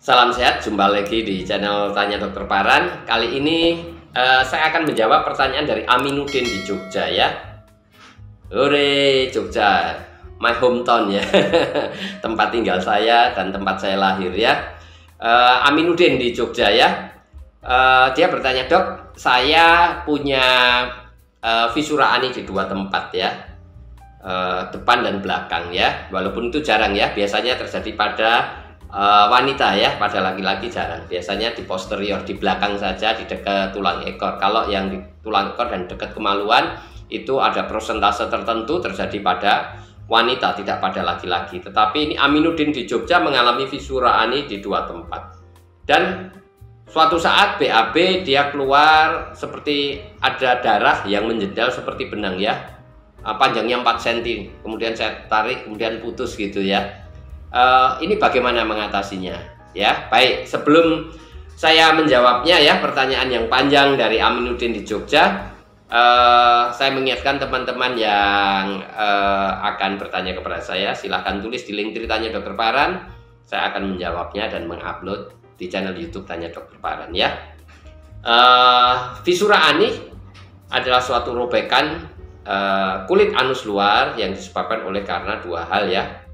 Salam sehat, jumpa lagi di channel Tanya Dokter Paran. Kali ini saya akan menjawab pertanyaan dari Aminuddin di Jogja ya. Hore, Jogja, my hometown ya. Tempat tinggal saya dan tempat saya lahir ya. Aminuddin di Jogja ya. Dia bertanya, "Dok, saya punya visura ani di dua tempat ya. Depan dan belakang ya. Walaupun itu jarang ya, biasanya terjadi pada wanita ya, pada laki-laki jarang. Biasanya di posterior, di belakang saja, di dekat tulang ekor. Kalau yang di tulang ekor dan dekat kemaluan itu ada persentase tertentu terjadi pada wanita, tidak pada laki-laki. Tetapi ini Aminuddin di Jogja mengalami visura ani di dua tempat. Dan suatu saat BAB dia keluar seperti ada darah yang menjendal seperti benang ya. Panjangnya 4 cm. Kemudian saya tarik, kemudian putus gitu ya. Ini bagaimana mengatasinya ya. Baik, sebelum saya menjawabnya ya pertanyaan yang panjang dari Aminuddin di Jogja, saya mengingatkan teman-teman yang akan bertanya kepada saya, silahkan tulis di link Tanya Dokter Paran. Saya akan menjawabnya dan mengupload di channel YouTube Tanya Dokter Paran ya. Visura ani adalah suatu robekan kulit anus luar yang disebabkan oleh karena dua hal ya.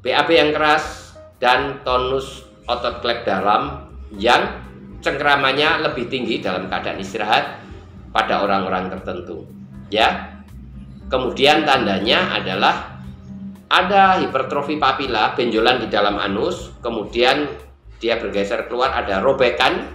BAB yang keras dan tonus otot klep dalam yang cengkeramannya lebih tinggi dalam keadaan istirahat pada orang-orang tertentu ya. Kemudian tandanya adalah ada hipertrofi papila, benjolan di dalam anus, kemudian dia bergeser keluar, ada robekan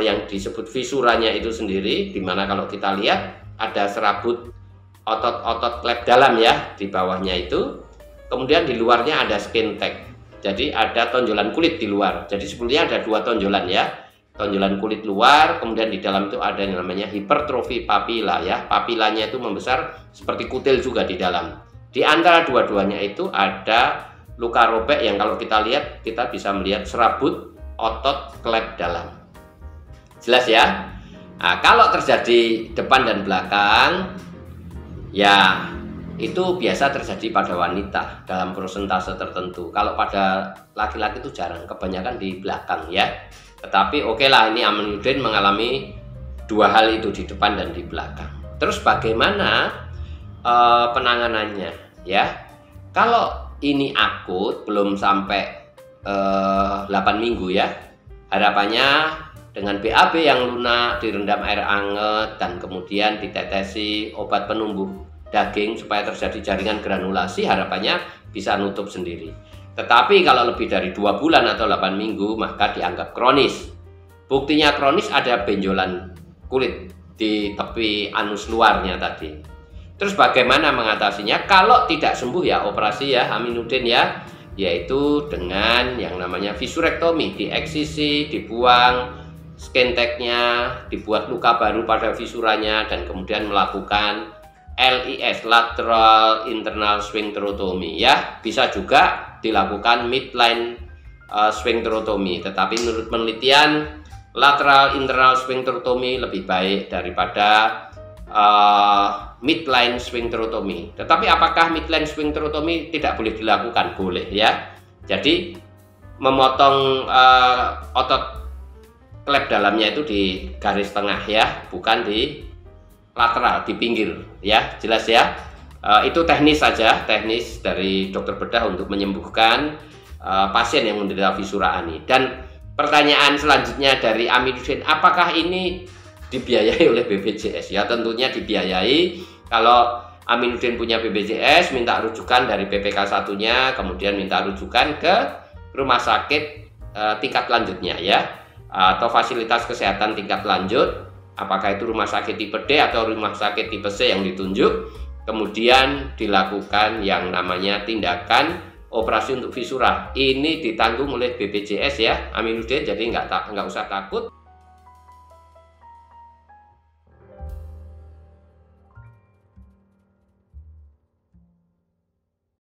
yang disebut visuranya itu sendiri, dimana kalau kita lihat ada serabut otot-otot klep dalam ya di bawahnya itu. Kemudian di luarnya ada skin tag, jadi ada tonjolan kulit di luar. Jadi sebetulnya ada dua tonjolan ya, tonjolan kulit luar, kemudian di dalam itu ada yang namanya hipertrofi papila ya. Papilanya itu membesar seperti kutil juga di dalam. Di antara dua-duanya itu ada luka robek yang kalau kita lihat kita bisa melihat serabut otot klep dalam. Jelas ya? Nah, kalau terjadi depan dan belakang ya itu biasa terjadi pada wanita dalam persentase tertentu. Kalau pada laki-laki itu jarang, kebanyakan di belakang ya. Tetapi oke lah, ini Aminuddin mengalami dua hal itu, di depan dan di belakang. Terus bagaimana penanganannya ya? Kalau ini akut, belum sampai 8 minggu ya, harapannya dengan BAB yang lunak, direndam air hangat dan kemudian ditetesi obat penumbuh daging supaya terjadi jaringan granulasi, harapannya bisa nutup sendiri. Tetapi kalau lebih dari 2 bulan atau 8 minggu maka dianggap kronis. Buktinya kronis ada benjolan kulit di tepi anus luarnya tadi. Terus bagaimana mengatasinya? Kalau tidak sembuh ya operasi ya Aminuddin ya, yaitu dengan yang namanya visurektomi, dieksisi, dibuang skin tag-nya, dibuat luka baru pada visuranya, dan kemudian melakukan LIS, lateral internal sphincterotomy ya. Bisa juga dilakukan midline sphincterotomy, tetapi menurut penelitian lateral internal sphincterotomy lebih baik daripada midline sphincterotomy. Tetapi apakah midline sphincterotomy tidak boleh dilakukan? Boleh ya. Jadi memotong otot klep dalamnya itu di garis tengah ya, bukan di lateral, di pinggir ya. Jelas ya. Itu teknis saja, teknis dari dokter bedah untuk menyembuhkan pasien yang menderita visura ani. Dan pertanyaan selanjutnya dari Aminuddin, apakah ini dibiayai oleh BPJS? Ya tentunya dibiayai. Kalau Aminuddin punya BPJS, minta rujukan dari PPK 1-nya, kemudian minta rujukan ke rumah sakit tingkat lanjutnya ya, atau fasilitas kesehatan tingkat lanjut, apakah itu rumah sakit tipe D atau rumah sakit tipe C yang ditunjuk. Kemudian dilakukan yang namanya tindakan operasi untuk visura. Ini ditanggung oleh BPJS ya Aminuddin, jadi nggak usah takut.